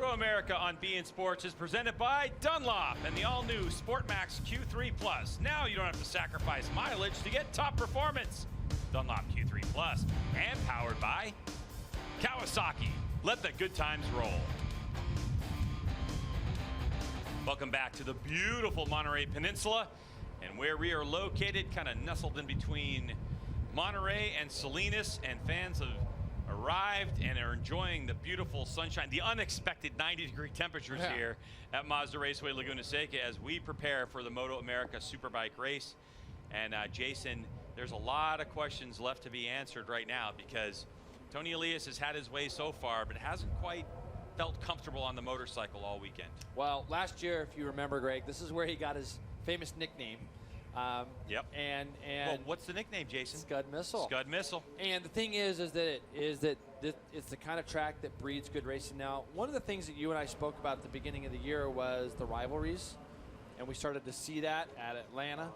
MotoAmerica on beIN Sports is presented by Dunlop and the all-new SportMax Q3 Plus. Now you don't have to sacrifice mileage to get top performance. Dunlop Q3 Plus, and powered by Kawasaki. Let the good times roll. Welcome back to the beautiful Monterey Peninsula, and where we are located, kind of nestled in between Monterey and Salinas, and fans have arrived and are enjoying the beautiful sunshine, the unexpected 90-degree temperatures here at Mazda Raceway Laguna Seca as we prepare for the MotoAmerica Superbike race. And Jason, there's a lot of questions left to be answered right now because Tony Elias has had his way so far, but hasn't quite felt comfortable on the motorcycle all weekend. Well, last year, if you remember, Greg, this is where he got his famous nickname. Yep. And well, what's the nickname, Jason? Scud Missile. Scud Missile. And the thing is that it's the kind of track that breeds good racing. Now, one of the things that you and I spoke about at the beginning of the year was the rivalries, and we started to see that at Atlanta.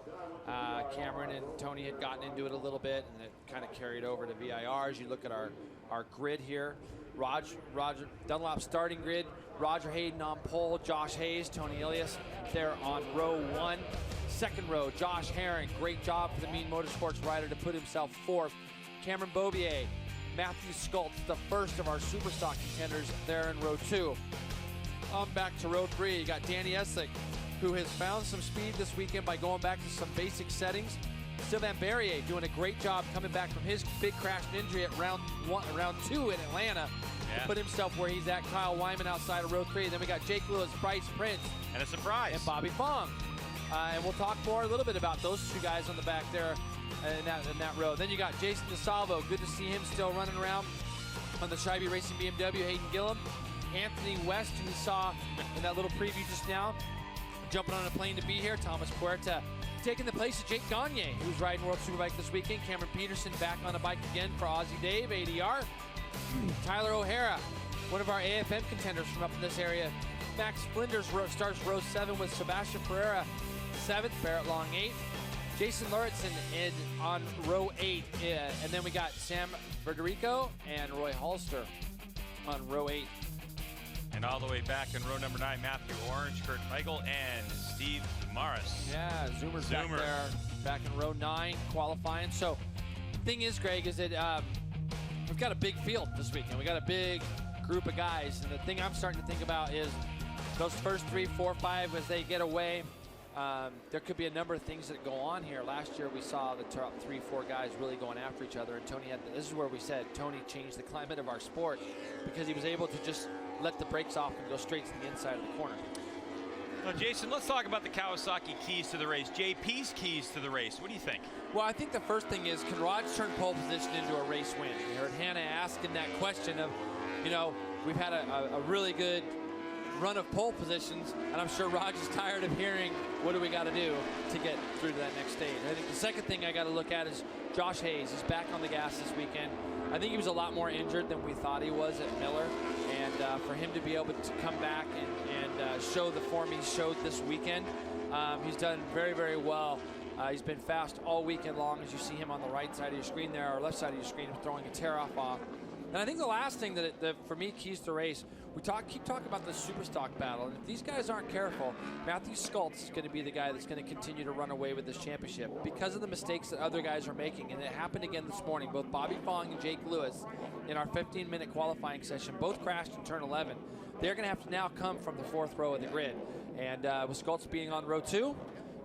Cameron and Tony had gotten into it a little bit, and it kind of carried over to VIR. As you look at our grid here, Roger Dunlop starting grid, Roger Hayden on pole, Josh Hayes, Tony Elias there on row 1. Second row, Josh Herring, great job for the Mean Motorsports rider to put himself fourth. Cameron Beaubier, Matthew Sculpts, the first of our Superstock contenders there in row 2. On back to row 3, you got Danny Essig, who has found some speed this weekend by going back to some basic settings. Sylvain Berrier doing a great job coming back from his big crash and injury at round 2 in Atlanta. To put himself where he's at. Kyle Wyman outside of row 3. Then we got Jake Lewis, Bryce Prince. And a surprise. And Bobby Fong. And we'll talk more a little bit about those two guys on the back there in that row. Then you got Jason DeSalvo. Good to see him still running around on the Scheibe Racing BMW. Hayden Gillum. Anthony West, who we saw in that little preview just now, jumping on a plane to be here. Thomas Puerta taking the place of Jake Gagne, who's riding World Superbike this weekend. Cameron Peterson back on the bike again for Aussie Dave, ADR. Tyler O'Hara, one of our AFM contenders from up in this area. Max Flinders starts row 7 with Sebastian Pereira 7th, Barrett Long 8th. Jason Lauritsen on row 8. And then we got Sam Federico and Roy Holster on row 8. And all the way back in row number 9, Matthew Orange, Kurt Feigl, and Steve Morris. Yeah, Zoomer's back there, back in row 9, qualifying. So the thing is, Greg, is that we've got a big field this weekend. We got a big group of guys. And the thing I'm starting to think about is those first 3, 4, 5, as they get away, there could be a number of things that go on here. Last year we saw the top 3, 4 guys really going after each other, and Tony had, this is where we said Tony changed the climate of our sport because he was able to just let the brakes off and go straight to the inside of the corner. Well, Jason, let's talk about the Kawasaki keys to the race. JP's keys to the race. What do you think? Well, I think the first thing is, can Raj turn pole position into a race win? We heard Hannah asking that question of, you know, we've had a really good run of pole positions, and I'm sure Raj is tired of hearing, what do we got to do to get through to that next stage? I think the second thing I got to look at is Josh Hayes. He's back on the gas this weekend. I think he was a lot more injured than we thought he was at Miller, and for him to be able to come back and show the form he showed this weekend, he's done very, very well. He's been fast all weekend long, as you see him on the right side of your screen there, or left side of your screen, throwing a tear-off off. And I think the last thing that for me keys to the race, we keep talking about the Superstock battle, and if these guys aren't careful, Matthew Sculpts is going to be the guy that's going to continue to run away with this championship because of the mistakes that other guys are making, and it happened again this morning. Both Bobby Fong and Jake Lewis in our 15-minute qualifying session both crashed in turn 11. They're going to have to now come from the 4th row of the grid, and with Sculpts being on row 2,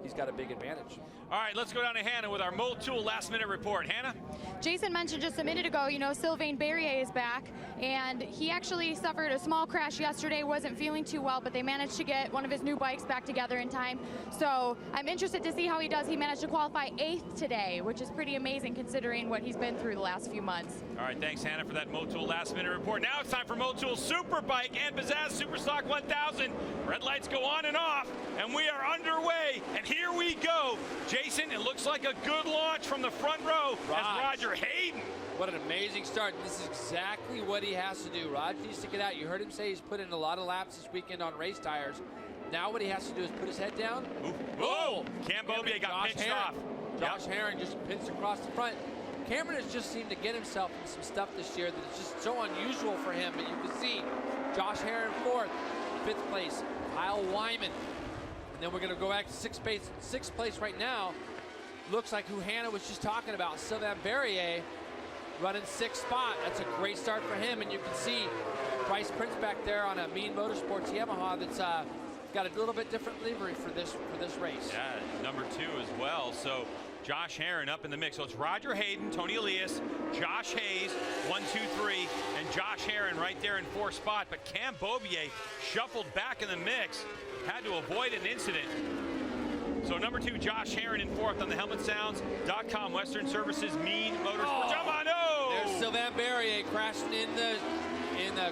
he's got a big advantage. All right, let's go down to Hannah with our Motul last-minute report. Hannah? Jason mentioned just a minute ago, you know, Sylvain Berrier is back, and he actually suffered a small crash yesterday, wasn't feeling too well, but they managed to get one of his new bikes back together in time. So I'm interested to see how he does. He managed to qualify 8th today, which is pretty amazing considering what he's been through the last few months. All right, thanks, Hannah, for that Motul last-minute report. Now it's time for Motul Superbike and Pizzazz Superstock 1000. Red lights go on and off, and we are underway, and here we go. Jason, it looks like a good launch from the front row as Roger Hayden. What an amazing start. This is exactly what he has to do. Raj needs to get out. You heard him say he's put in a lot of laps this weekend on race tires. Now what he has to do is put his head down. Whoa! Cam Beaubier got pinched off. Josh Herring just pinched across the front. Cameron has just seemed to get himself in some stuff this year that is just so unusual for him. But you can see Josh Herrin 4th, 5th place, Kyle Wyman. And then we're going to go back to 6th place right now. Looks like who Hannah was just talking about, Sylvain Berrier, running 6th spot. That's a great start for him. And you can see Bryce Prince back there on a Mean Motorsports Yamaha that's got a little bit different livery for this race. Yeah, number 2 as well. So Josh Herrin up in the mix. So it's Roger Hayden, Tony Elias, Josh Hayes, 1, 2, 3, and Josh Herrin right there in 4th spot. But Cam Beaubier shuffled back in the mix, had to avoid an incident. So number 2, Josh Herrin in 4th on the HelmetSounds.com Western Services Mean Motorsports. Yamaha! There's Sylvain Berrier crashing in the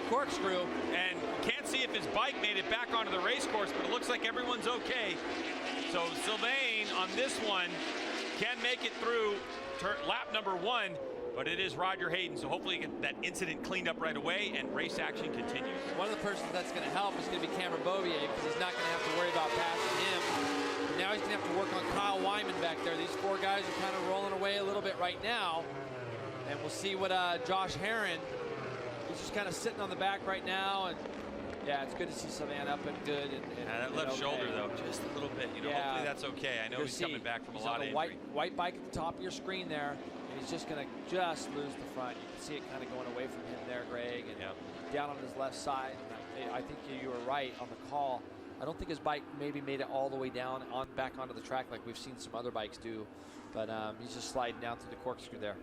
corkscrew. And can't see if his bike made it back onto the race course, but it looks like everyone's okay. So Sylvain on this one can make it through lap number 1, but it is Roger Hayden, so hopefully get that incident cleaned up right away and race action continues. One of the persons that's going to help is going to be Cameron Beaubier, because he's not going to have to worry about passing him. But now he's going to have to work on Kyle Wyman back there. These 4 guys are kind of rolling away a little bit right now, and we'll see what Josh Herrin, he's just kind of sitting on the back right now. And yeah, it's good to see Sylvain up and good. And that left shoulder, though, just a little bit. You know, hopefully that's okay. I know he's coming back from a lot of injury. White bike at the top of your screen there, and he's just going to lose the front. You can see it kind of going away from him there, Greg, and down on his left side. And I think you were right on the call. I don't think his bike maybe made it all the way down back onto the track like we've seen some other bikes do, but he's just sliding down through the corkscrew there.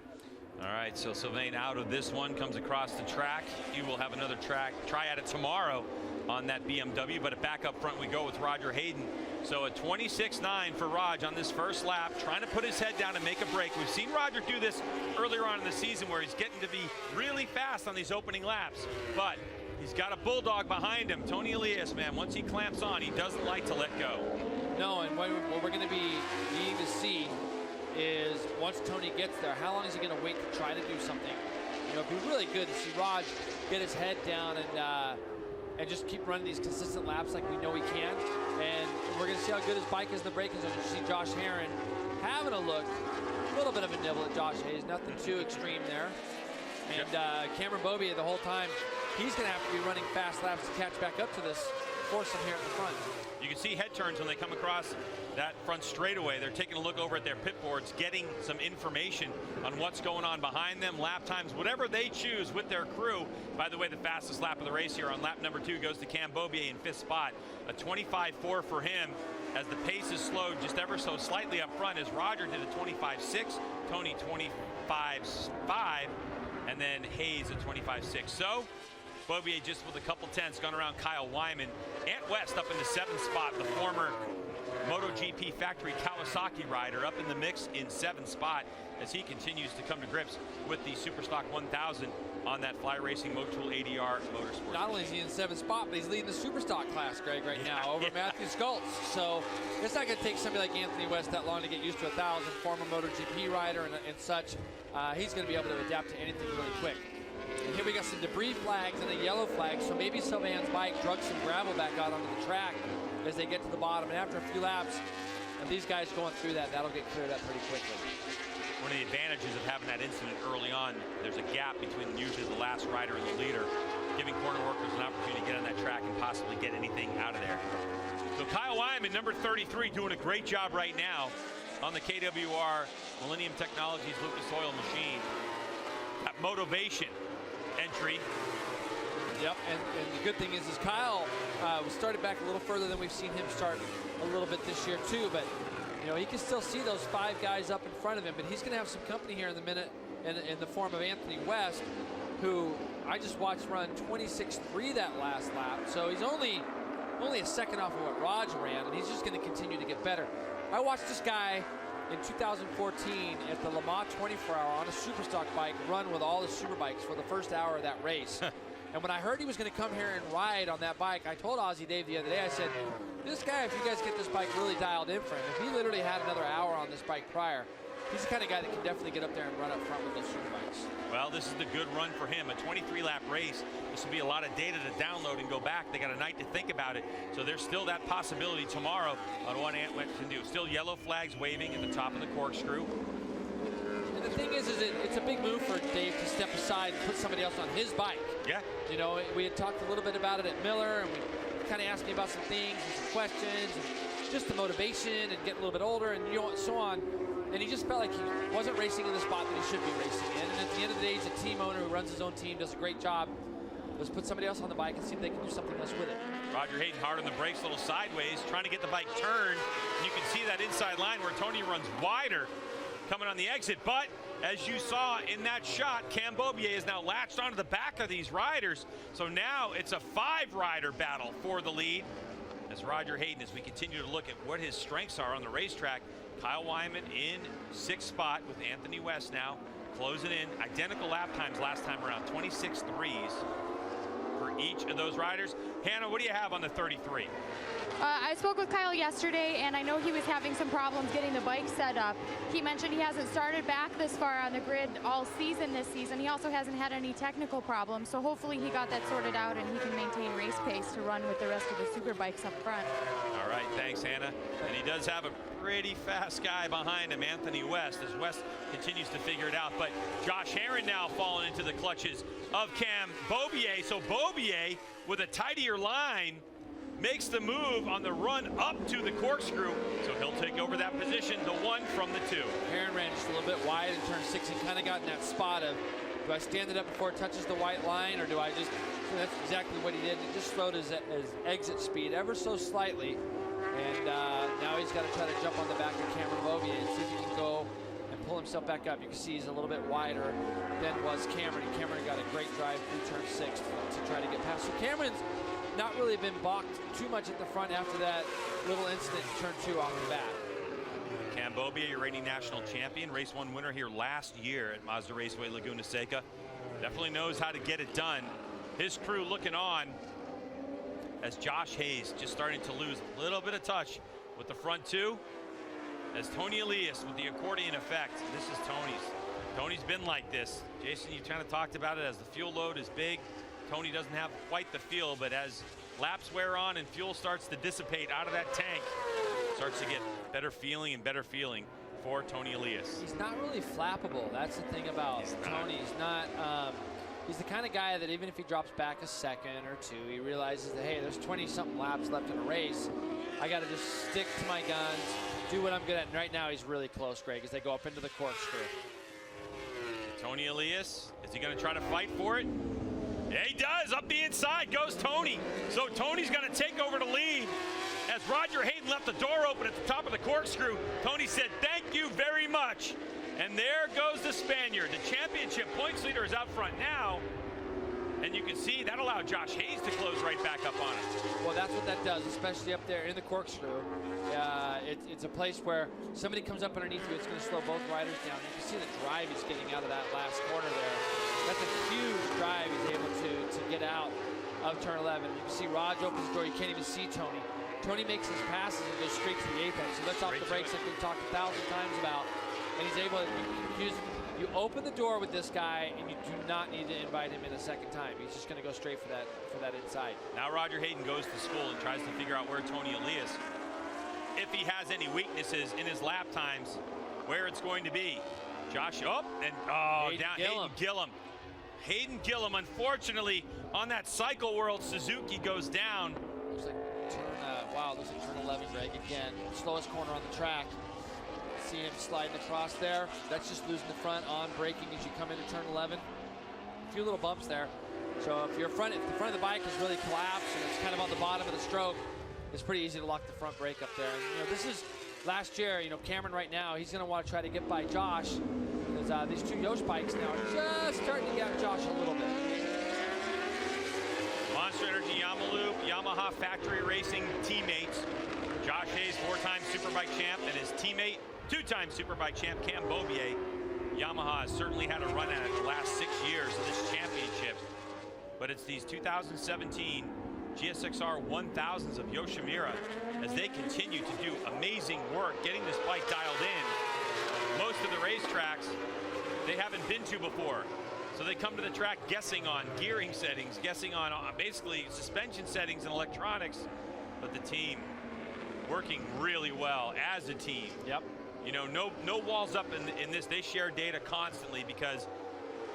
All right, so Sylvain out of this one, comes across the track. He will have another try at it tomorrow on that BMW, but back up front we go with Roger Hayden. So a 26.9 for Raj on this first lap, trying to put his head down and make a break. We've seen Roger do this earlier on in the season where he's getting to be really fast on these opening laps, but he's got a bulldog behind him. Tony Elias, man, once he clamps on, he doesn't like to let go. No, and what we're going to be needing to see is once Tony gets there, how long is he going to wait to try to do something? You know, it'd be really good to see Raj get his head down and just keep running these consistent laps like we know he can. And we're going to see how good his bike is in the braking zone. You see Josh Herrin having a look, a little bit of a nibble at Josh Hayes, nothing too extreme there. And Cameron Beaubier the whole time, he's going to have to be running fast laps to catch back up to this, force him here at the front. You can see head turns when they come across that front straightaway. They're taking a look over at their pit boards, getting some information on what's going on behind them, lap times, whatever they choose with their crew. By the way, the fastest lap of the race here on lap number 2 goes to Cam Beaubier in 5th spot. A 25.4 for him as the pace is slowed just ever so slightly up front as Roger did a 25.6, Tony 25.5, and then Hayes a 25.6. So Beaubier just with a couple tenths gone around Kyle Wyman. Ant West up in the 7th spot, the former MotoGP factory Kawasaki rider up in the mix in 7th spot as he continues to come to grips with the Superstock 1000 on that Fly Racing Motul ADR Motorsports. Not only is he in 7th spot, but he's leading the Superstock class, Greg, right now over Matthew Schultz. So it's not going to take somebody like Anthony West that long to get used to 1,000, former MotoGP rider and such. He's going to be able to adapt to anything really quick. And here we got some debris flags and a yellow flag, so maybe Sylvain's bike drug some gravel back out onto the track as they get to the bottom. And after a few laps of these guys going through that, that'll get cleared up pretty quickly. One of the advantages of having that incident early on, there's a gap between usually the last rider and the leader, giving corner workers an opportunity to get on that track and possibly get anything out of there. So Kyle Wyman, number 33, doing a great job right now on the KWR Millennium Technologies Lucas Oil machine. That motivation entry. Yep, and the good thing is Kyle was started back a little further than we've seen him start a little bit this year too, but you know, he can still see those 5 guys up in front of him, but he's going to have some company here in the minute in the form of Anthony West, who I just watched run 26.3 that last lap, so he's only a second off of what Raj ran, and he's just going to continue to get better. I watched this guy in 2014 at the Le Mans 24-hour on a Superstock bike run with all the Superbikes for the first hour of that race. And when I heard he was going to come here and ride on that bike, I told Ozzy Dave the other day, I said, this guy, if you guys get this bike really dialed in for him, if he literally had another hour on this bike prior, he's the kind of guy that can definitely get up there and run up front with those Superbikes. Well, this is the good run for him. A 23-lap race. This will be a lot of data to download and go back. They got a night to think about it. So there's still that possibility tomorrow on what Ant West can do. Still yellow flags waving at the top of the corkscrew. And the thing thing is it's a big move for Dave to step aside and put somebody else on his bike. Yeah. You know, we had talked a little bit about it at Miller, and we kind of asked me about some things and some questions, and just the motivation and getting a little bit older and so on. And he just felt like he wasn't racing in the spot that he should be racing in. And at the end of the day, he's a team owner who runs his own team, does a great job. Let's put somebody else on the bike and see if they can do something else with it. Roger Hayden hard on the brakes, a little sideways, trying to get the bike turned. You can see that inside line where Tony runs wider coming on the exit. But as you saw in that shot, Cam Beaubier is now latched onto the back of these riders. So now it's a 5-rider battle for the lead. As Roger Hayden, as we continue to look at what his strengths are on the racetrack, Kyle Wyman in 6th spot with Anthony West now closing in. Identical lap times last time around, 26 threes for each of those riders. Hannah, what do you have on the 33? I spoke with Kyle yesterday, and I know he was having some problems getting the bike set up. He mentioned he hasn't started back this far on the grid all season this season. He also hasn't had any technical problems, so hopefully he got that sorted out and he can maintain race pace to run with the rest of the Superbikes up front. All right, thanks, Hannah. And he does have a pretty fast guy behind him, Anthony West, as West continues to figure it out. But Josh Herron now falling into the clutches of Cam Beaubier. So Beaubier, with a tidier line, makes the move on the run up to the corkscrew. So he'll take over that position, the 1 from the 2. Herron ran just a little bit wide in turn 6 and kind of got in that spot of, do I stand it up before it touches the white line, or do I just, that's exactly what he did. He just slowed his exit speed ever so slightly. And now he's got to try to jump on the back of Cameron Beaubier and see if he can go and pull himself back up. You can see he's a little bit wider than was Cameron. And Cameron got a great drive through turn 6 to try to get past. So Cameron's not really been balked too much at the front after that little incident in turn 2 off the bat. Cam Beaubier, your reigning national champion, race 1 winner here last year at Mazda Raceway Laguna Seca. Definitely knows how to get it done. His crew looking on as Josh Hayes just starting to lose a little bit of touch with the front 2. As Tony Elias with the accordion effect. This is Tony's. Tony's been like this. Jason, you kind of talked about it as the fuel load is big. Tony doesn't have quite the feel, but as laps wear on and fuel starts to dissipate out of that tank, starts to get better feeling and better feeling for Tony Elias. He's not really flappable. That's the thing about Tony. He's not. He's the kind of guy that even if he drops back a second or 2, he realizes that, hey, there's 20-something laps left in a race. I got to just stick to my guns, do what I'm good at. And right now he's really close, Greg, as they go up into the corkscrew. Tony Elias, is he going to try to fight for it? Yeah, he does. Up the inside goes Tony. So Tony's going to take over the lead. As Roger Hayden left the door open at the top of the corkscrew, Tony said, "Thank you very much." And there goes the Spaniard. The championship points leader is out front now. And you can see that allowed Josh Hayes to close right back up on it. Well, that's what that does, especially up there in the corkscrew. It's a place where somebody comes up underneath you, it's going to slow both riders down. You can see the drive he's getting out of that last corner there. That's a huge drive he's able to get out of turn 11. You can see Raj opens the door. You can't even see Tony. Tony makes his passes and goes straight to the apex. He lets off the brakes like we've talked 1,000 times about. And he's able to you open the door with this guy, and you do not need to invite him in a second time. He's just going to go straight for that inside. Now Roger Hayden goes to school and tries to figure out where Tony Elias, if he has any weaknesses in his lap times, where it's going to be. Josh up and Hayden Gillum. Hayden Gillum, unfortunately, on that Cycle World Suzuki goes down. Looks like looks like turn 11, Greg, again. Slowest corner on the track. See him sliding across there. That's just losing the front on braking as you come into turn 11. A few little bumps there. So if the front of the bike is really collapsed and it's kind of on the bottom of the stroke, it's pretty easy to lock the front brake up there. And, this is last year, Cameron right now, he's going to want to try to get by Josh because these 2 Yosh bikes now are just starting to get Josh a little bit. Monster Energy Yamaha factory racing teammates. Josh Hayes, 4-time Superbike champ, and his teammate, 2-time Superbike champ, Cam Beaubier. Yamaha has certainly had a run at it the last 6 years of this championship. But it's these 2017 GSXR 1000s of Yoshimura as they continue to do amazing work getting this bike dialed in. Most of the racetracks they haven't been to before. So they come to the track guessing on gearing settings, guessing on basically suspension settings and electronics. But the team working really well as a team. Yep. You know, no walls up in this. They share data constantly because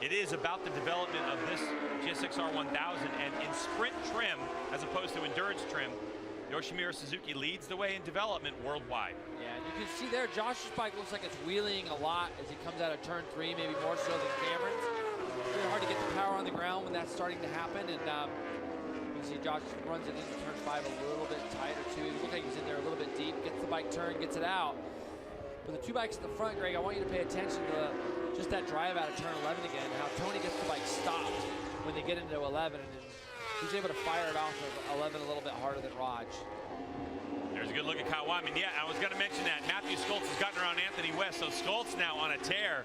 it is about the development of this GSX-R 1000, and in sprint trim, as opposed to endurance trim, Yoshimura Suzuki leads the way in development worldwide. Yeah, and you can see there, Josh's bike looks like it's wheeling a lot as he comes out of turn 3, maybe more so than Cameron's. It's really hard to get the power on the ground when that's starting to happen, and you can see Josh runs it into turn 5 a little bit tighter too. It looks like he's in there a little bit deep, gets the bike turned, gets it out. But the two bikes in the front, Greg, I want you to pay attention to just that drive out of turn 11 again, how Tony gets the bike stopped when they get into 11, and then he's able to fire it off of 11 a little bit harder than Raj. There's a good look at Kyle Wyman. Yeah, I was going to mention that. Matthew Skoltz has gotten around Anthony West, so Skoltz now on a tear.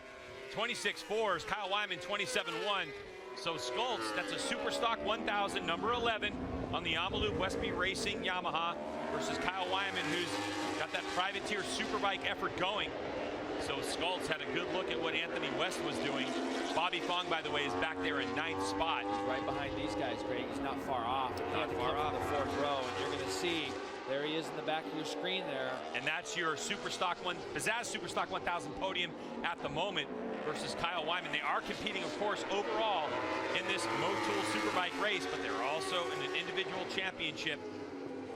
26.4s, Kyle Wyman 27.1. So Skoltz, that's a Superstock 1000, number 11 on the Yamaha Westby Racing Yamaha versus Kyle Wyman, who's got that privateer Superbike effort going. So Skoltz had a good look at what Anthony West was doing. Bobby Fong, by the way, is back there in 9th spot. He's right behind these guys, Greg. He's not far off. Not far off. The 4th row, and you're going to see there he is in the back of your screen there. And that's your Pizzazz Superstock 1000 podium at the moment versus Kyle Wyman. They are competing, of course, overall in this Motul Superbike race, but they're also in an individual championship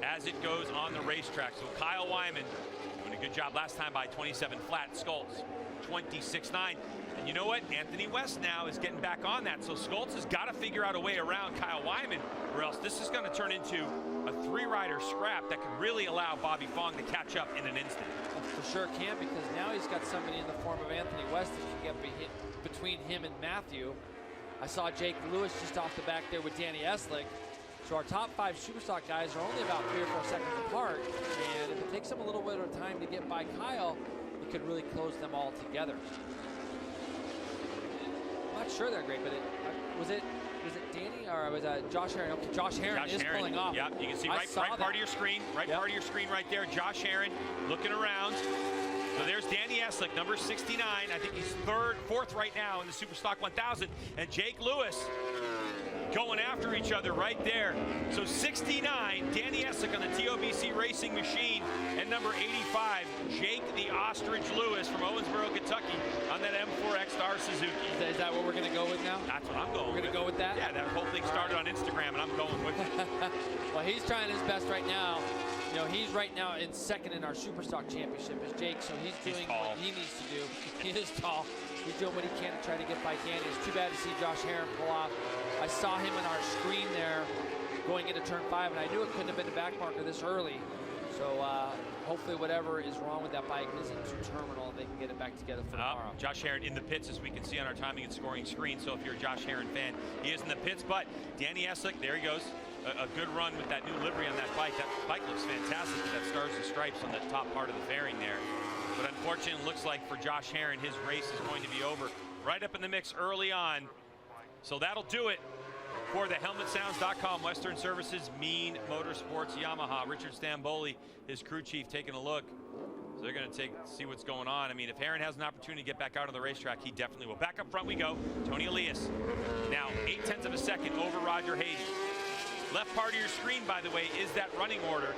as it goes on the racetrack. So Kyle Wyman doing a good job last time by 27 flat. Skoltz 26.9. And you know what? Anthony West now is getting back on that. So Skoltz has got to figure out a way around Kyle Wyman, or else this is going to turn into a 3-rider scrap that could really allow Bobby Fong to catch up in an instant. For sure can, because now he's got somebody in the form of Anthony West that can get between him and Matthew. I saw Jake Lewis just off the back there with Danny Eslick. So our top 5 Superstock guys are only about 3 or 4 seconds apart, and if it takes them a little bit of time to get by Kyle, it could really close them all together. I'm not sure they're great, but was it Danny or was it Josh Herron? Okay, Josh Herron is pulling off. Yeah, you can see right part of your screen, part of your screen right there. Josh Herron looking around. So there's Danny Eslick, number 69. I think he's 4th right now in the Superstock 1000, and Jake Lewis going after each other right there. So 69, Danny Eslick on the TOBC Racing Machine, and number 85, Jake the Ostrich Lewis from Owensboro, Kentucky on that M4X Star Suzuki. Is that what we're going to go with now? That's what I'm going with. We're going to go with that? Yeah, that whole thing started on Instagram, and I'm going with it. Well, he's trying his best right now. You know, he's right now in 2nd in our Superstock Championship as Jake, so he's doing what he needs to do. He is tall. He's doing what he can to try to get by Danny. It's too bad to see Josh Herron pull off. I saw him in our screen there going into turn 5, and I knew it couldn't have been a back marker this early. So hopefully whatever is wrong with that bike isn't too terminal and they can get it back together for tomorrow. Josh Herron in the pits, as we can see on our timing and scoring screen. So if you're a Josh Herron fan, he is in the pits. But Danny Eslick, there he goes. A good run with that new livery on that bike. That bike looks fantastic with that stars and stripes on the top part of the fairing there. But unfortunately, it looks like for Josh Herron, his race is going to be over right up in the mix early on. So that'll do it for the HelmetSounds.com Western Services Mean Motorsports Yamaha. Richard Stamboli, his crew chief, taking a look. So they're going to see what's going on. I mean, if Herron has an opportunity to get back out on the racetrack, he definitely will. Back up front we go. Tony Elias now 0.8 of a second over Roger Hayden. Left part of your screen, by the way, is that running order.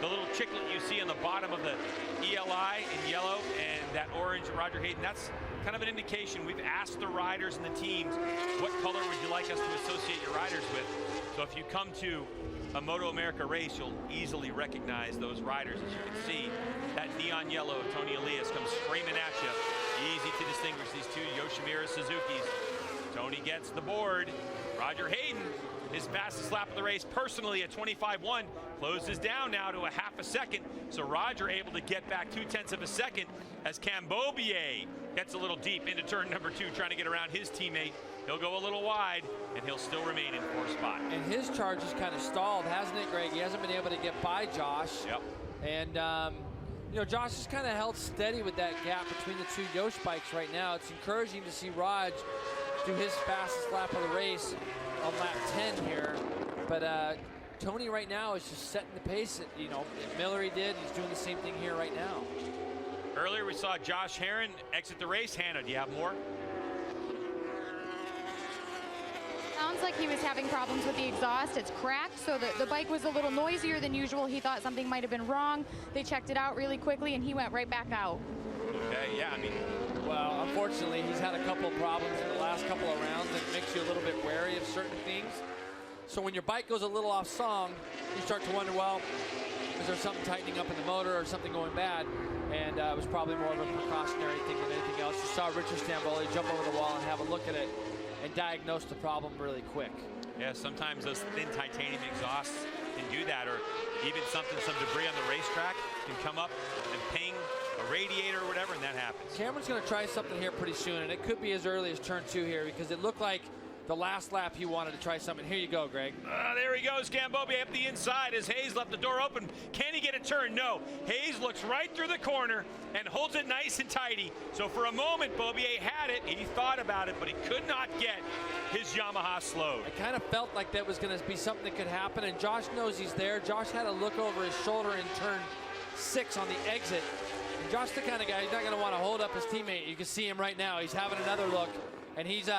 The little chiclet you see on the bottom of the ELI in yellow and that orange Roger Hayden, that's kind of an indication. We've asked the riders and the teams, what color would you like us to associate your riders with? So if you come to a MotoAmerica race, you'll easily recognize those riders. As you can see, that neon yellow Tony Elias comes screaming at you. Easy to distinguish these two Yoshimura Suzukis. Tony gets the board. Roger Hayden, his fastest lap of the race personally at 25.1, closes down now to a 0.5 second. So Roger able to get back 0.2 of a second as Cambobier gets a little deep into turn number 2, trying to get around his teammate. He'll go a little wide, and he'll still remain in 4th spot. And his charge is kind of stalled, hasn't it, Greg? He hasn't been able to get by Josh. Yep. And, you know, Josh has kind of held steady with that gap between the two Yosh bikes right now. It's encouraging to see Raj do his fastest lap of the race on lap 10 here. But Tony right now is just setting the pace. You know, Miller he did. He's doing the same thing here right now. Earlier we saw Josh Herron exit the race. Hannah, do you have more? Sounds sounds like he was having problems with the exhaust. It's cracked, so the bike was a little noisier than usual. He thought something might have been wrong. They checked it out really quickly, and he went right back out. Okay, yeah, I mean, well, unfortunately, he's had a couple of problems in the last couple of rounds that makes you a little bit wary of certain things. So when your bike goes a little off song, you start to wonder, well, is there something tightening up in the motor or something going bad? And it was probably more of a precautionary thing than anything else. You saw Richard Stamboli jump over the wall and have a look at it and diagnose the problem really quick. yeah, sometimes those thin titanium exhausts can do that, or even some debris on the racetrack can come up and ping a radiator or whatever, and that happens. Cameron's going to try something here pretty soon, and it could be as early as turn 2 here, because it looked like the last lap he wanted to try something. Here you go, Greg. There he goes, Cambobi up the inside as Hayes left the door open. Can he get a turn? No. Hayes looks right through the corner and holds it nice and tidy. So for a moment, Bobier had it. He thought about it, but he could not get his Yamaha slowed. I kind of felt like that was going to be something that could happen, and Josh knows he's there. Josh had a look over his shoulder in turn 6 on the exit. And Josh, the kind of guy, he's not going to want to hold up his teammate. You can see him right now. He's having another look, and he's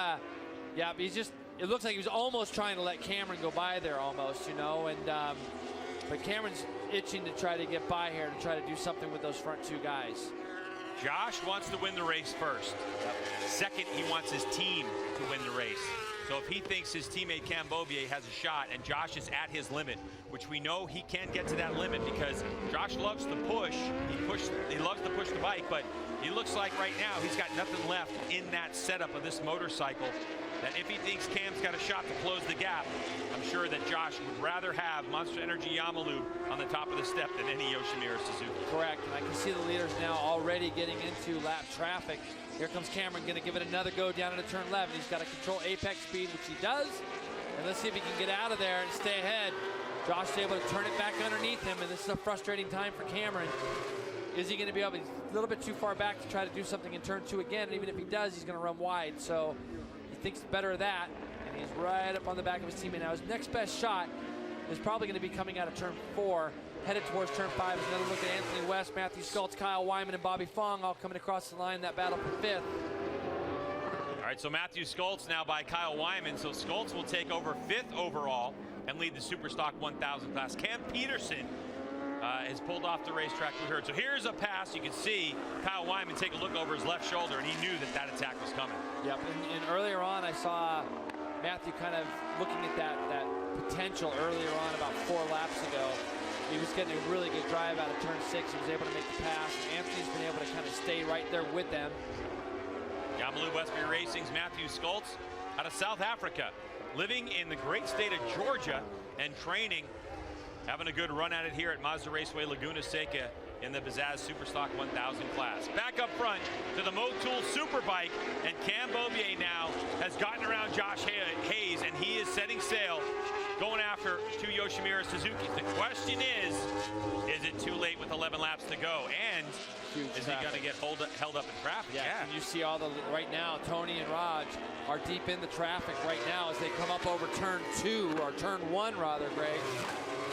yeah, he's just, it looks like he was almost trying to let Cameron go by there almost, you know, and but Cameron's itching to try to get by here to try to do something with those front 2 guys. Josh wants to win the race first. Second, he wants his team to win the race. So if he thinks his teammate Cambobier has a shot and Josh is at his limit, which we know he can get to that limit because Josh loves to push. He loves to push the bike, but he looks like right now he's got nothing left in that setup of this motorcycle. That if he thinks Cam's got a shot to close the gap, I'm sure that Josh would rather have Monster Energy Yamaha on the top of the step than any Yoshimura Suzuki. Correct, and I can see the leaders now already getting into lap traffic. Here comes Cameron, going to give it another go down into turn 11. He's got to control apex speed, which he does. And let's see if he can get out of there and stay ahead. Josh is able to turn it back underneath him, and this is a frustrating time for Cameron. Is he going to be able to, he's a little bit too far back to try to do something in turn 2 again, and even if he does, he's going to run wide. So he thinks better of that, and he's right up on the back of his teammate. Now his next best shot is probably going to be coming out of turn 4, headed towards turn 5. Is another look at Anthony West, Matthew Schultz, Kyle Wyman, and Bobby Fong all coming across the line in that battle for 5th. All right, so Matthew Schultz now by Kyle Wyman. So Schultz will take over 5th overall and lead the Superstock 1000 class. Cam Peterson has pulled off the racetrack, we heard. So here's a pass. You can see Kyle Wyman take a look over his left shoulder, and he knew that that attack was coming. Yep, and earlier on I saw Matthew kind of looking at that potential earlier on about 4 laps ago. He was getting a really good drive out of turn 6. He was able to make the pass. Anthony's been able to kind of stay right there with them. Yamaha Westbury Racing's Matthew Schultz out of South Africa, living in the great state of Georgia and training, having a good run at it here at Mazda Raceway Laguna Seca in the Bazaz Superstock 1000 class. Back up front to the Motul Superbike, and Cam Bobier now has gotten around Josh Hayes, and he is setting sail, going after 2 Yoshimura Suzukis. The question is it too late with 11 laps to go? And is he going to get held up in traffic? Yeah. And you see right now, Tony and Raj are deep in the traffic right now as they come up over turn 2, or turn 1 rather, Greg.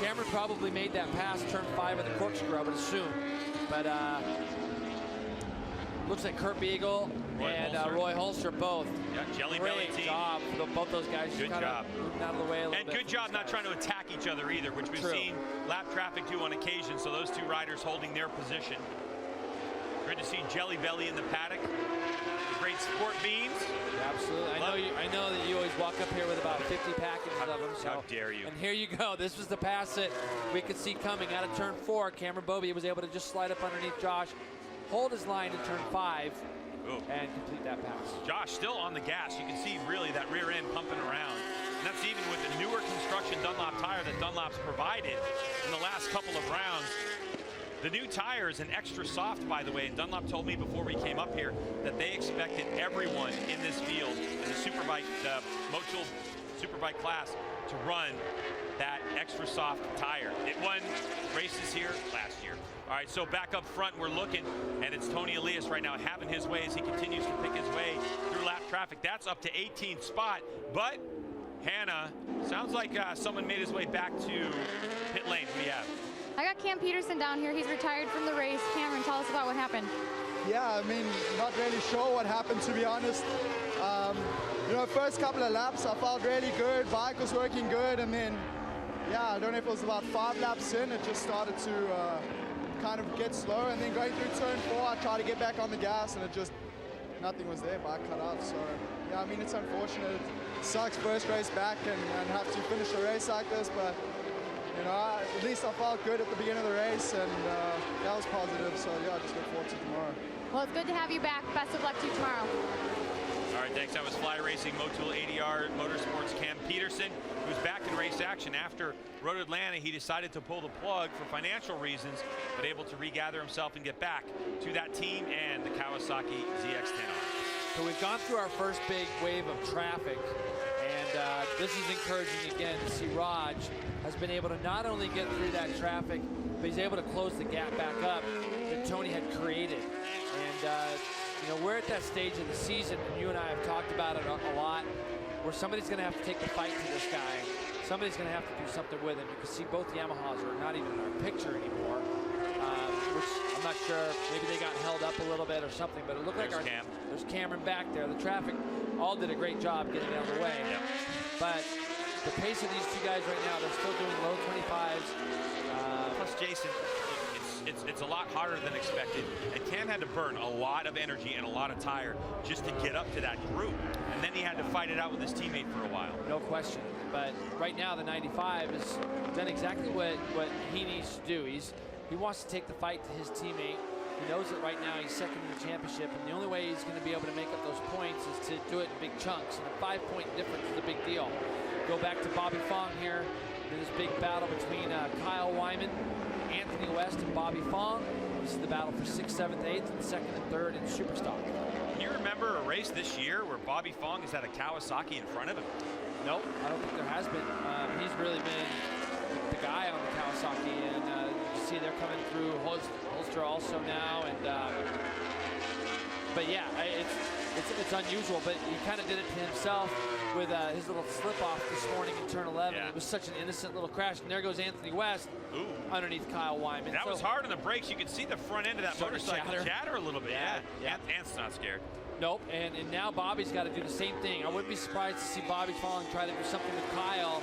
Cameron probably made that pass turn 5 of the corkscrew, I would assume. But looks like Kurt Beagle and Roy Holster both. Yeah, Jelly Belly team. Great job for both those guys. Good job. Moving out of the way a little and bit. good job not trying to attack each other either, which we've seen lap traffic do on occasion. So those 2 riders holding their position. Good to see Jelly Belly in the paddock. The great sport beans. Yeah, absolutely. I know that you always walk up here with about 50 packages of them. So. How dare you? And here you go. This was the pass that we could see coming out of turn 4. Cameron Bobier was able to just slide up underneath Josh, hold his line in turn 5, and complete that pass. Josh still on the gas. You can see really that rear end pumping around. And that's even with the newer construction Dunlop tire that Dunlop's provided in the last couple of rounds. The new tire is an extra soft, by the way, and Dunlop told me before we came up here that they expected everyone in this field, in the Superbike, the Motul Superbike class, to run that extra soft tire. It won races here last year. All right, so back up front, we're looking, and it's Tony Elias right now having his way as he continues to pick his way through lap traffic. That's up to 18th spot, but Hannah, sounds like someone made his way back to pit lane. Who do you have? I got Cam Peterson down here. He's retired from the race. Cameron, tell us about what happened. Yeah, I mean, not really sure what happened, to be honest. you know, first couple of laps, I felt really good. Bike was working good, and then, yeah, I don't know if it was about 5 laps in, it just started to kind of get slow. And then going through turn 4, I tried to get back on the gas, and it just, nothing was there. Bike cut out. So, yeah, I mean, it's unfortunate. It sucks first race back and have to finish a race like this, but you know, at least I felt good at the beginning of the race, and that was positive. So yeah, I just look forward to tomorrow. Well, it's good to have you back. Best of luck to you tomorrow. All right, thanks. That was Fly Racing Motul ADR Motorsports Cam Peterson, who's back in race action after Road Atlanta. He decided to pull the plug for financial reasons, but able to regather himself and get back to that team and the Kawasaki ZX-10R. So we've gone through our first big wave of traffic, and this is encouraging again to see Raj has been able to not only get through that traffic, but he's able to close the gap back up that Tony had created. And you know, we're at that stage of the season, and you and I have talked about it a lot, where somebody's going to have to take the fight to this guy. Somebody's going to have to do something with him. You can see both Yamahas are not even in our picture anymore, which I'm not sure. Maybe they got held up a little bit or something, but it looked like there's Cameron back there. The traffic all did a great job getting out of the way. Yep. But the pace of these two guys right now, they're still doing low 25s. Plus, Jason, it's a lot harder than expected, and Cam had to burn a lot of energy and a lot of tire just to get up to that group, and then he had to fight it out with his teammate for a while. No question. But right now, the 95 has done exactly what he needs to do. He wants to take the fight to his teammate. He knows that right now he's second in the championship, and the only way he's going to be able to make up those points is to do it in big chunks. And a 5-point difference is a big deal. Go back to Bobby Fong here in this big battle between Kyle Wyman, Anthony West, and Bobby Fong. This is the battle for 6th, 7th, 8th, and 2nd and 3rd in Superstock. Can you remember a race this year where Bobby Fong has had a Kawasaki in front of him? Nope, I don't think there has been. He's really been the guy on the Kawasaki, and you see they're coming through Holster also now, and but yeah, it's unusual, but he kind of did it to himself with his little slip off this morning in turn 11. Yeah. It was such an innocent little crash, and there goes Anthony West underneath Kyle Wyman. That was hard on the brakes. You could see the front end of that motorcycle chatter a little bit. Yeah. Ant's not scared. Nope, and now Bobby's got to do the same thing. I wouldn't be surprised to see Bobby Fong try to do something with Kyle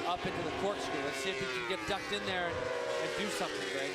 up into the corkscrew. Let's see if he can get ducked in there and do something, Greg.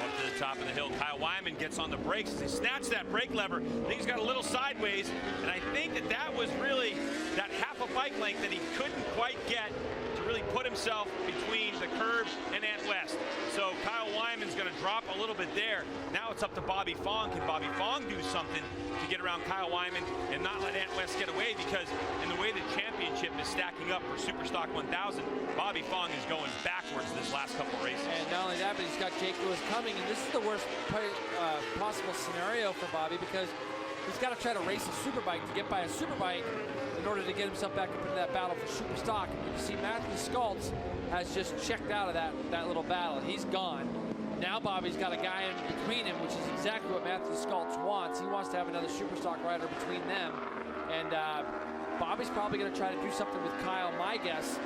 Up to the top of the hill, Kyle Wyman gets on the brakes as he snatched that brake lever. I think he's got a little sideways, and I think that was really that half a bike length that he couldn't quite get to really put himself between the curb and Ant West. So Kyle Wyman's going to drop a little bit there. Now it's up to Bobby Fong. Can Bobby Fong do something to get around Kyle Wyman and not let Ant West get away? Because in the way the championship is stacking up for Superstock 1000, Bobby Fong is going backwards this last couple races. And not only that, but he's got Jake Lewis coming, and this is the worst possible scenario for Bobby, because he's got to try to race a Superbike to get by a Superbike in order to get himself back up into that battle for Superstock. And you can see Matthew Scults has just checked out of that little battle. He's gone. Now Bobby's got a guy in between him, which is exactly what Matthew Scults wants. He wants to have another Superstock rider between them. And Bobby's probably going to try to do something with Kyle, my guess.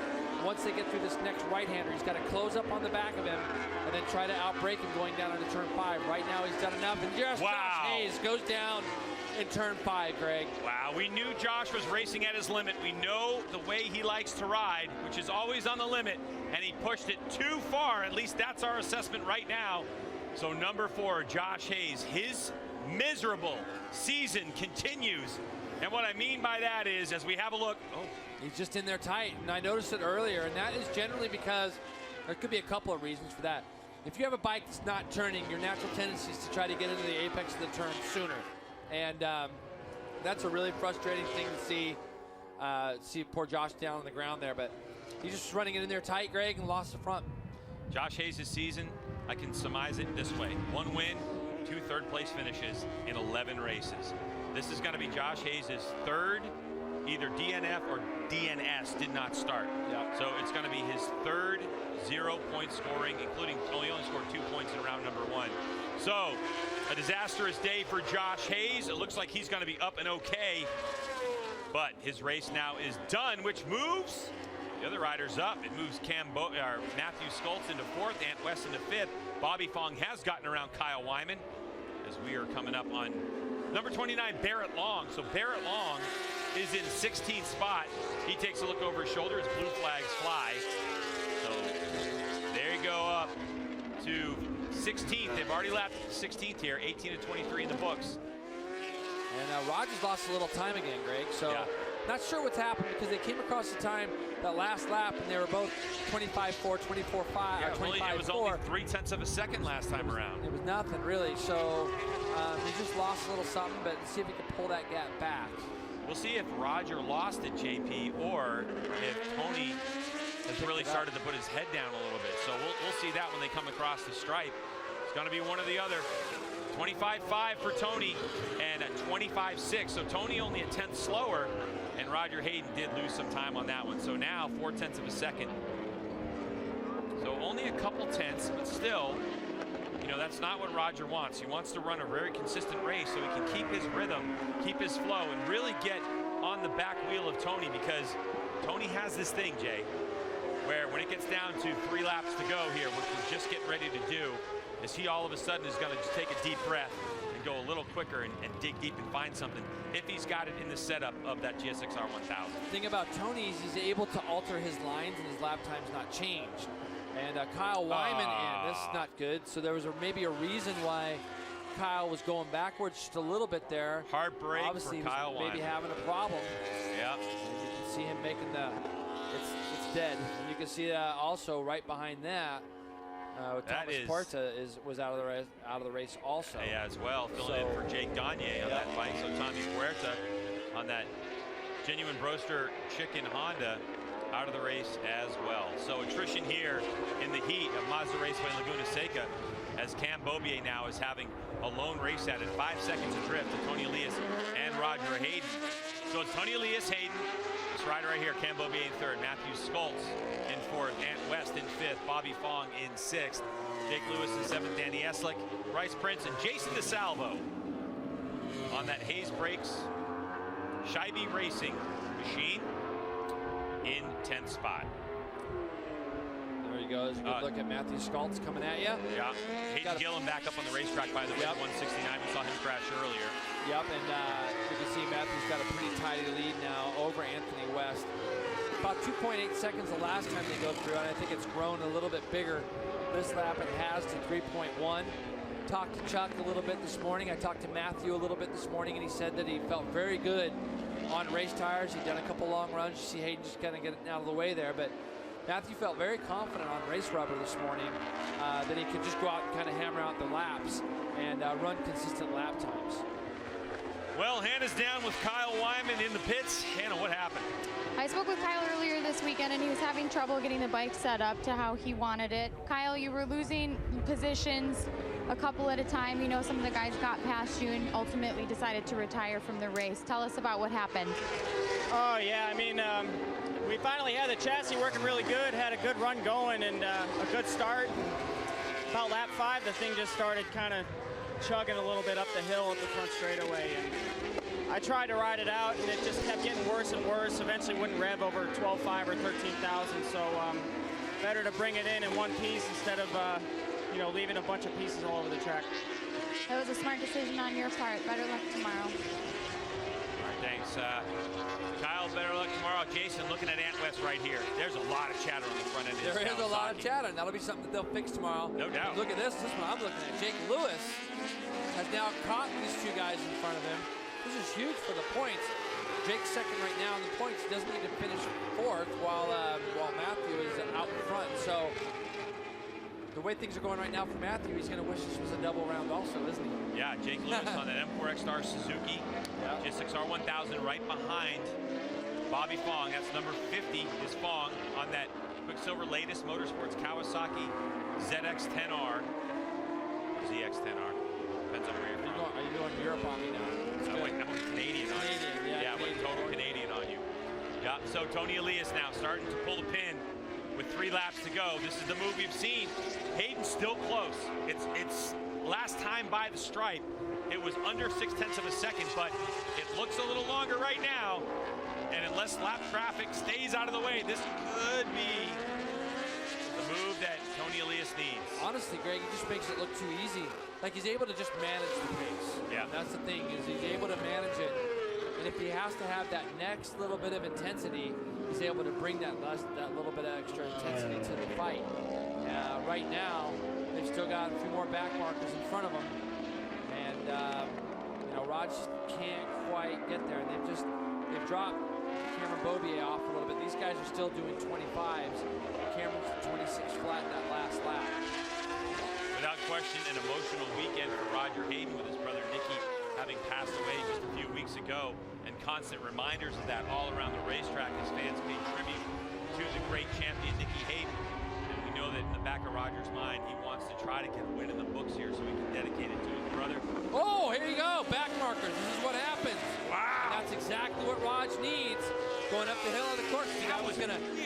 Once they get through this next right-hander, he's got to close up on the back of him and then try to outbrake him going down into turn 5. Right now he's done enough, and just Josh Hayes goes down in turn 5, Greg. Wow, we knew Josh was racing at his limit. We know the way he likes to ride, which is always on the limit, and he pushed it too far. At least that's our assessment right now. So number 4, Josh Hayes, his miserable season continues. And what I mean by that is, as we have a look, he's just in there tight, and I noticed it earlier, and that is generally because there could be a couple of reasons for that. If you have a bike that's not turning, your natural tendency is to try to get into the apex of the turn sooner. And that's a really frustrating thing to see poor Josh down on the ground there, but he's just running it in there tight, Greg, and lost the front. Josh Hayes' season, I can surmise it this way. 1 win, 2 third-place finishes in 11 races. This is going to be Josh Hayes' 3rd, either DNF or DNS did not start. Yep. So it's going to be his 3rd 0-point scoring, including he only scored 2 points in round number 1. So a disastrous day for Josh Hayes. It looks like he's going to be up and okay, but his race now is done, which moves the other riders up. It moves Matthew Scults into 4th, Ant West into 5th. Bobby Fong has gotten around Kyle Wyman as we are coming up on number 29, Barrett Long. So Barrett Long is in 16th spot. He takes a look over his shoulder as blue flags fly. So there you go up to 16th. They've already lapped 16th here, 18 to 23 in the books. And Rogers lost a little time again, Greg. So Yeah. not sure what's happened because they came across the time that last lap and they were both 25-4, 24-5, Yeah, or 25-4. it was only 0.3 of a second last time around. It was nothing really. So he just lost a little something, but see if he can pull that gap back. We'll see if Roger lost it, JP, or if Tony has really started to put his head down a little bit. So we'll see that when they come across the stripe. It's going to be one or the other. 25.5 for Tony and a 25.6. So Tony only a tenth slower, and Roger Hayden did lose some time on that one. So now 0.4 of a second. So only a couple tenths, but still, you know, that's not what Roger wants. He wants to run a very consistent race so he can keep his rhythm, keep his flow, and really get on the back wheel of Tony, because Tony has this thing, Jay, where when it gets down to 3 laps to go here, which we're just getting ready to do, is he all of a sudden is going to just take a deep breath and go a little quicker and dig deep and find something if he's got it in the setup of that GSX-R 1000. The thing about Tony is he's able to alter his lines and his lap time's not changed. And Kyle Wyman, and this is not good. So there was maybe a reason why Kyle was going backwards just a little bit there. Heartbreak Obviously, for Kyle Wyman. Maybe having a problem. Yeah. And you can see him making it's dead. And you can see also right behind that. Thomas Porta was out of the race also. Yeah, as well, filling in for Jake Gagne on that bike. So Tommy Puerta on that genuine Broster Chicken Honda out of the race as well. So attrition here in the heat of Mazda Raceway Laguna Seca, as Cam Beaubier now is having a lone race at it, 5 seconds adrift to Tony Elias and Roger Hayden. So it's Tony Elias, Hayden, this rider right here, Cam Beaubier in 3rd, Matthew Skoltz in 4th, Ant West in 5th, Bobby Fong in 6th, Jake Lewis in 7th, Danny Eslick, Bryce Prince, and Jason DeSalvo on that Hayes Brakes Scheibe Racing machine in 10th spot. There you go. There's a good look at Matthew Skoltz coming at you. Yeah. Hayden Gillen back up on the racetrack by the way, 169. We saw him crash earlier. Yep, and you can see Matthew's got a pretty tidy lead now over Anthony West. About 2.8 seconds the last time they go through, and I think it's grown a little bit bigger this lap. It has to 3.1. Talked to Chuck a little bit this morning. I talked to Matthew a little bit this morning, and he said that he felt very good on race tires. He'd done a couple long runs. You see Hayden just kind of getting out of the way there, but Matthew felt very confident on race rubber this morning that he could just go out and kind of hammer out the laps and run consistent lap times. Well, Hannah's down with Kyle Wyman in the pits. Hannah, what happened? I spoke with Kyle earlier this weekend, and he was having trouble getting the bike set up to how he wanted it. Kyle, you were losing positions a couple at a time. You know, some of the guys got past you and ultimately decided to retire from the race. Tell us about what happened. Oh, yeah, I mean, we finally had the chassis working really good, had a good run going and a good start. About lap 5, the thing just started kind of chugging a little bit up the hill at the front straightaway. And I tried to ride it out, and it just kept getting worse and worse. Eventually wouldn't rev over 12.5 or 13,000, so better to bring it in one piece instead of, you know, leaving a bunch of pieces all over the track. That was a smart decision on your part. Better luck tomorrow. All right, thanks. Kyle, better luck tomorrow. Jason, looking at Ant West right here. There's a lot of chatter on the front end. There is a lot of chatter, and that'll be something that they'll fix tomorrow. No doubt. Look at this one I'm looking at. Jake Lewis has now caught these two guys in front of him. This is huge for the points. Jake's second right now in the points. Doesn't need to finish 4th while Matthew is out in front. So the way things are going right now for Matthew, he's going to wish this was a double round also, isn't he? Yeah, Jake Lewis on that M4X-Star Suzuki. GSX-R 1000 right behind Bobby Fong. That's number 50 is Fong on that Quicksilver latest Motorsports Kawasaki ZX-10R. ZX-10R. Depends on where you're from. Are you going Europe on me now? I went Canadian on you. Yeah, I went total Canadian on you. Yeah, so Tony Elias now starting to pull the pin with 3 laps to go. This is the move we've seen. Hayden's still close. It's last time by the stripe, it was under 0.6 of a second, but it looks a little longer right now. And unless lap traffic stays out of the way, this could be the move that Tony Elias needs. Honestly, Greg, he just makes it look too easy. Like he's able to just manage the pace. Yeah. And that's the thing, is he's able to manage it And if he has to have that next little bit of intensity, he's able to bring that little bit of extra intensity to the fight. Right now, they've still got a few more back markers in front of them. And, you know, Raj can't quite get there. And they've dropped Cameron Beaubier off a little bit. These guys are still doing 25s. Cameron's 26 flat in that last lap. Without question, an emotional weekend for Roger Hayden with his brother Nicky having passed away just a few weeks ago, and constant reminders of that all around the racetrack as fans pay tribute to the great champion Nicky Hayden. And we know that in the back of Roger's mind, he wants to try to get a win in the books here so he can dedicate it to his brother. Oh, here you go, back markers. This is what happens. Wow. That's exactly what Raj needs going up the hill of the course.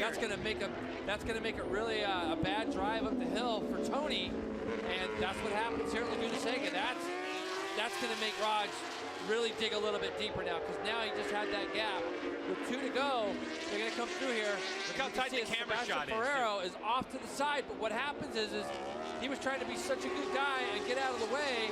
That's gonna make it really a bad drive up the hill for Tony, and that's what happens here at Laguna Seca. That's gonna make Raj really dig a little bit deeper now, because now he just had that gap. With 2 to go, they're gonna come through here. Look how tight the camera shot is. Ferrero is off to the side, but what happens is he was trying to be such a good guy and get out of the way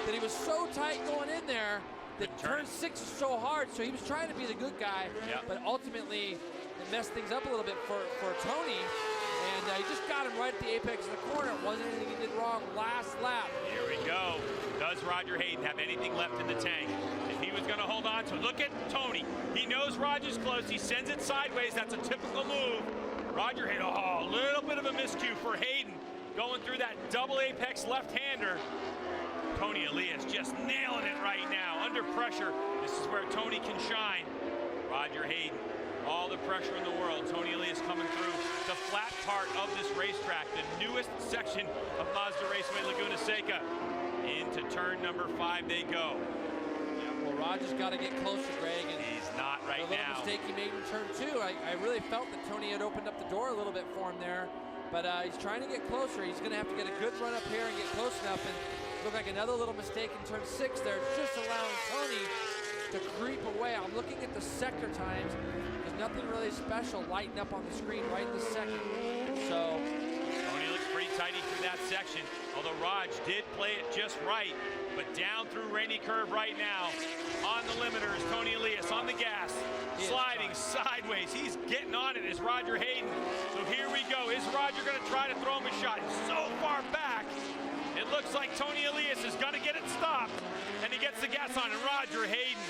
that he was so tight going in there that turn 6 is so hard, so he was trying to be the good guy, but ultimately it messed things up a little bit for Tony, and he just got him right at the apex of the corner. It wasn't anything he did wrong last lap. Here we go. Does Roger Hayden have anything left in the tank? If he was going to hold on to it, look at Tony. He knows Roger's close. He sends it sideways. That's a typical move. Roger Hayden, a little bit of a miscue for Hayden going through that double apex left-hander. Tony Elias just nailing it right now. Under pressure, this is where Tony can shine. Roger Hayden, all the pressure in the world. Tony Elias coming through the flat part of this racetrack, the newest section of Mazda Raceway Laguna Seca. Into turn number 5 they go. Yeah, well, Roger's got to get closer, Greg. And he's not right the now. little mistake he made in turn 2. I really felt that Tony had opened up the door a little bit for him there, but he's trying to get closer. He's going to have to get a good run up here and get close enough. And look like another little mistake in turn 6 there, just allowing Tony to creep away. I'm looking at the sector times. There's nothing really special lighting up on the screen right this second. So Tony looks pretty tidy through that section, although Raj did play it just right, but down through Rainy Curve right now. On the limiters, Tony Elias on the gas, sliding sideways. He's getting on it as Roger Hayden. So here we go. Is Roger going to try to throw him a shot? He's so far back. It looks like Tony Elias is going to get it stopped, and he gets the gas on. And Roger Hayden,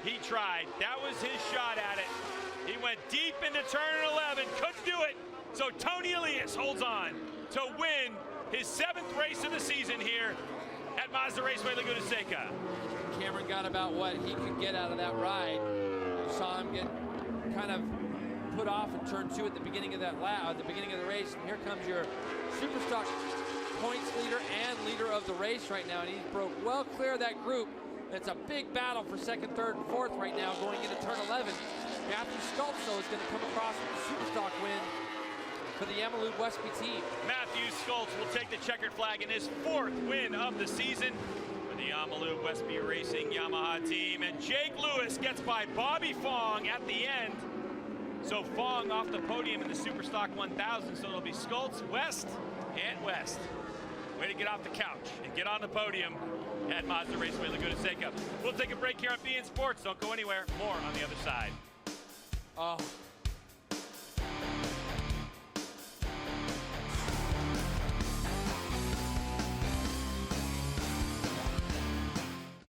he tried. That was his shot at it. He went deep into turn 11, couldn't do it. So Tony Elias holds on to win his 7th race of the season here at Mazda Raceway Laguna Seca. Cameron got about what he could get out of that ride. You saw him get kind of put off in turn 2 at the beginning of that lap, at the beginning of the race. And here comes your Superstock points leader and leader of the race right now, and he broke well clear of that group. It's a big battle for 2nd, 3rd, and 4th right now going into turn 11. Matthew Stultz, though, is going to come across with the Superstock win for the Yamaha Westby team. Matthew Stultz will take the checkered flag in his 4th win of the season for the Yamaha Westby Racing Yamaha team. And Jake Lewis gets by Bobby Fong at the end. So Fong off the podium in the Superstock 1000. So it'll be Stultz, West, and West. Way to get off the couch and get on the podium at Mazda Raceway Laguna Seca. We'll take a break here on beIN Sports. Don't go anywhere. More on the other side.